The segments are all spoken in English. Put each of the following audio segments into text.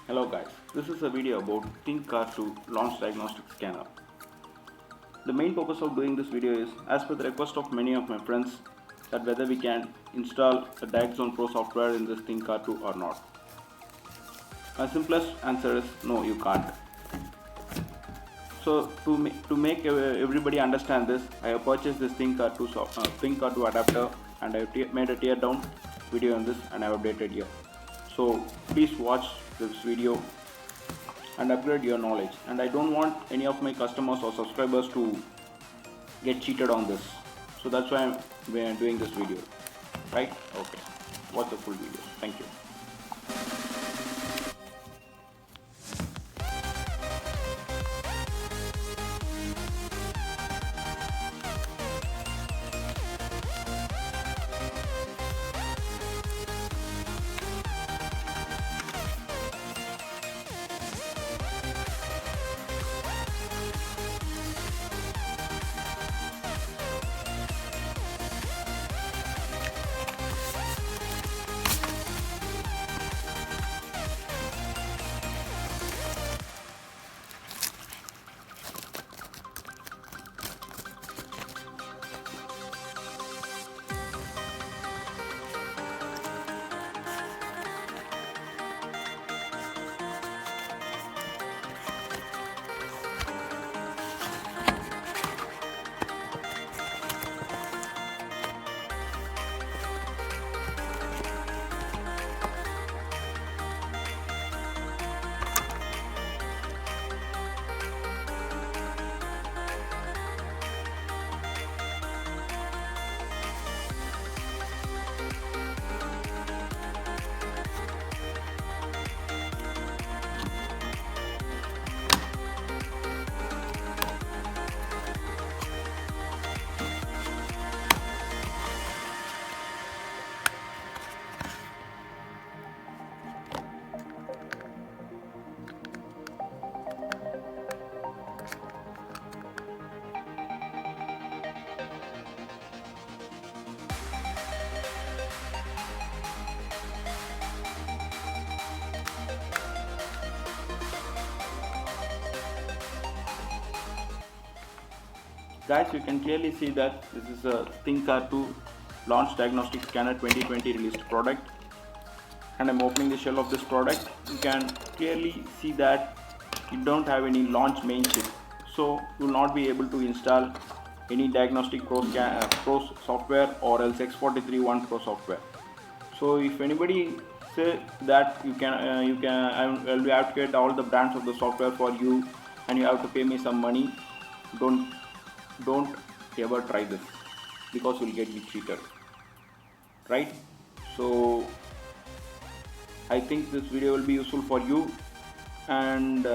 Hello guys, this is a video about Thinkcar2 launch diagnostic scanner. The main purpose of doing this video is, as per the request of many of my friends, that whether we can install the Diagnostic Pro software in this Thinkcar2 or not. My simplest answer is no, you can't. So to make everybody understand this, I have purchased this Thinkcar2 adapter and I have made a teardown video on this and I have updated here. So please watch this video and upgrade your knowledge, and I don't want any of my customers or subscribers to get cheated on this, so that's why we are doing this video, right? Okay, watch the full video. Thank you. Guys, you can clearly see that this is a Thinkcar2 launch diagnostic scanner 2020 released product, and I'm opening the shell of this product. You can clearly see that you don't have any launch main chip, so you will not be able to install any diagnostic pro software or else X43 Pro software. So if anybody say that I will have to get all the brands of the software for you and you have to pay me some money, don't ever try this, because you'll get cheated, right? So I think this video will be useful for you. And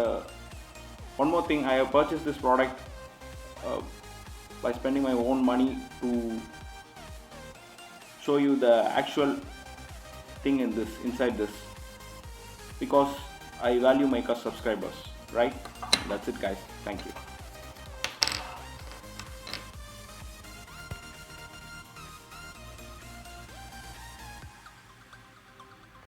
one more thing, I have purchased this product by spending my own money to show you the actual thing inside this, because I value my subscribers, right? That's it guys, thank you.